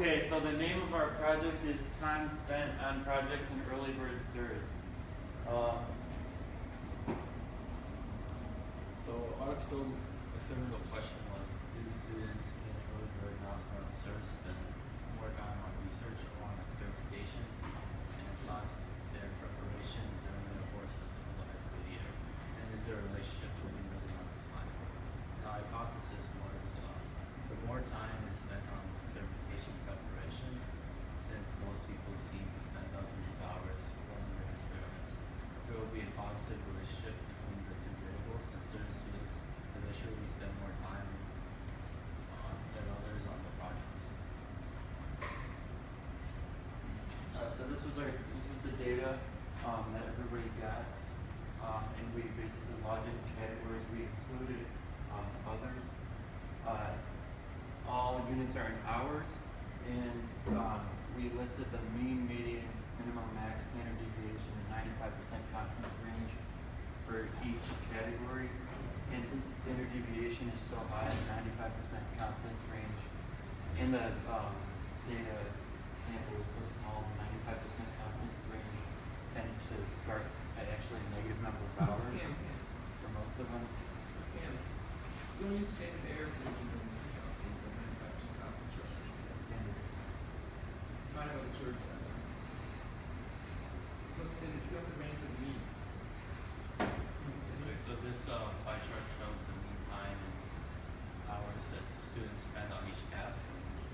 Okay, so the name of our project is Time Spent on Projects in Early Bird Service. So our experimental question was, do students in early bird knowledge service spend more time on research or on experimentation and science fair preparation during the course of the high school year? And is there a relationship between those amounts of time? And our hypothesis was the more time is spent on experimentation preparation, since most people seem to spend dozens of hours running their experiments, there will be a positive relationship between the two variables, since certain students initially spend more time than others on the projects. So this was the data that everybody got, and we basically logged in categories. We included others. All units are in hours, and we listed the mean, median, minimum, max, standard deviation, and 95% confidence range for each category. And since the standard deviation is so high, 95% confidence range, and the data sample is so small, 95% confidence range tend to start at actually a negative number of hours for most of them. You don't use the standard error because you don't use the 95% confidence range. Standard. Find out what the service says. Look, standard, you have the range for the mean. So this pie chart shows the mean time and hours that students spend on each task,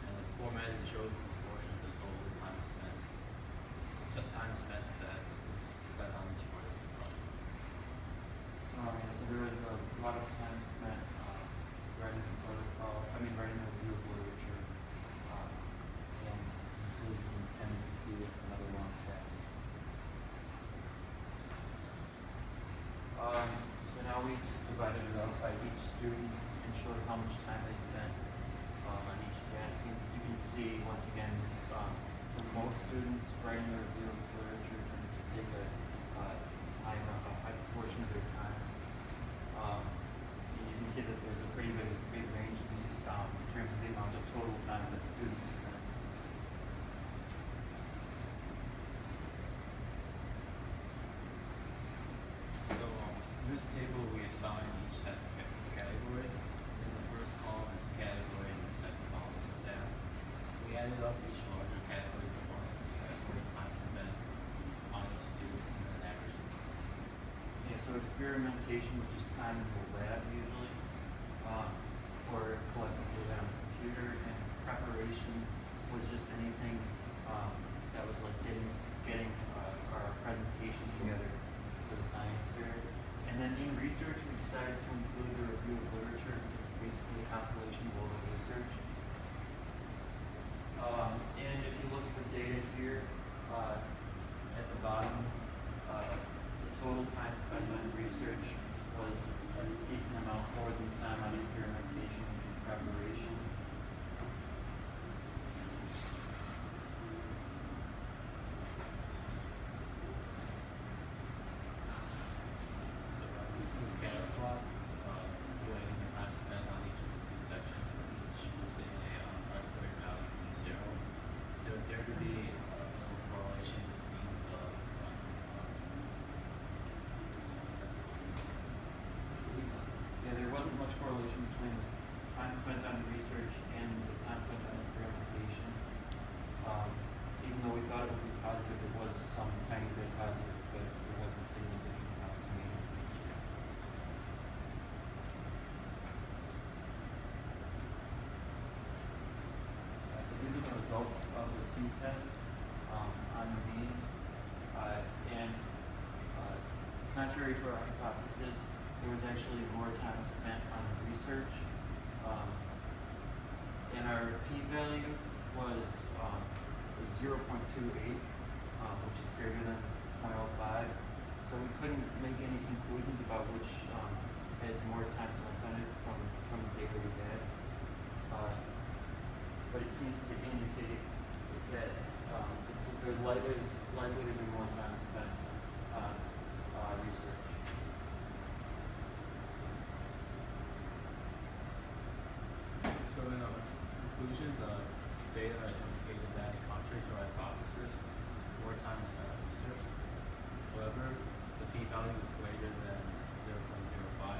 and it's formatted to show the proportion of the total time spent. So time spent that is spent on each part of the project. So there was a lot of time spent writing the protocol, writing the review of literature, and inclusion tended to be another long task. So now we just divided it up by each student and showed how much time they spent on each task. And you can see, once again, for most students, writing the review of literature tended to take a high proportion of their time. And you can see that there's a pretty big range in terms of the amount of total time that students spend. So in this table we assign each task category. In the first column is category and the second column is a task. We added up each larger category's components to category time spent on each student and then average. Yeah, so experimentation was just time in the lab usually, or collecting data on the computer, and preparation was just anything that was like getting our presentation together for the science fair. And then in research, we decided to include the review of literature because it's basically a compilation of all the research. And if you look at the data here, at the bottom, the total time spent on research was a decent amount more than time on experimentation and preparation. So this is a scatter plot, relating the time spent on each of the two sections for each within a R-squared value of 0. There appeared to be no correlation between the Yeah, there wasn't much correlation between the time spent on research and the time spent on experimentation. Even though we thought it would be positive, it was some tiny bit positive, but it wasn't significant enough to me. So these are the results of the two tests on the means. And contrary to our hypothesis, there was actually more time spent on research. And our p-value was 0.28, which is greater than 0.05. So we couldn't make any conclusions about which has more time spent on it from the data we had. But it seems to indicate that there's likely to be more time spent on research. So in our conclusion, the data indicates However, the p-value was greater than 0.05,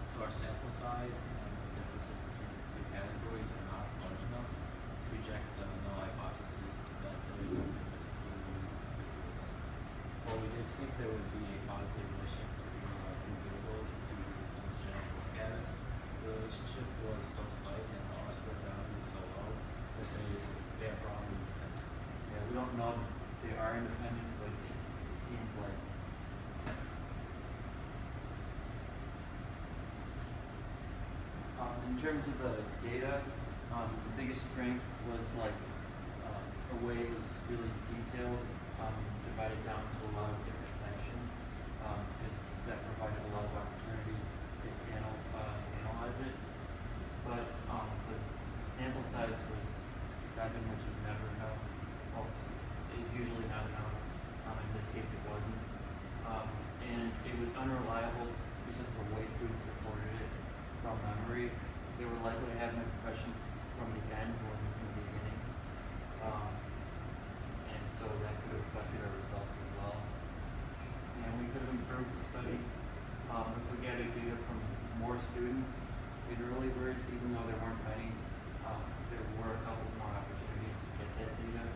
so our sample size and the differences between the two categories are not large enough to reject the null hypothesis that there is no difference between these individuals. While we did think there would be a positive relationship between our two variables due to the students' general work habits, the relationship was so slight and the R-squared value was so low that they are probably independent. Yeah, we don't know that they are independent, but it seems like. In terms of the data, the biggest strength was like the way it was really detailed, divided down to a lot of different sections, because that provided a lot of opportunities to analyze it. But the sample size was 7, which is never enough. Well, it's usually not enough. In this case, it wasn't. And it was unreliable because of the way students reported it from memory. They were likely to have an impression from the end more than from the beginning. And so that could have affected our results as well. And we could have improved the study if we gathered data from more students in early bird, even though there weren't many. There were a couple more opportunities to get that data.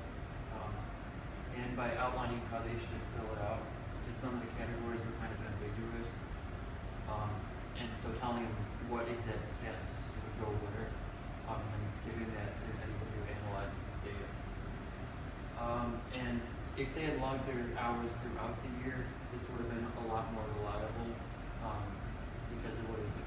And by outlining how they should fill it out, because some of the categories were kind of ambiguous. And so telling them what exact tests would go where, and giving that to anybody who analyzes the data. And if they had logged their hours throughout the year, this would have been a lot more reliable, because it would have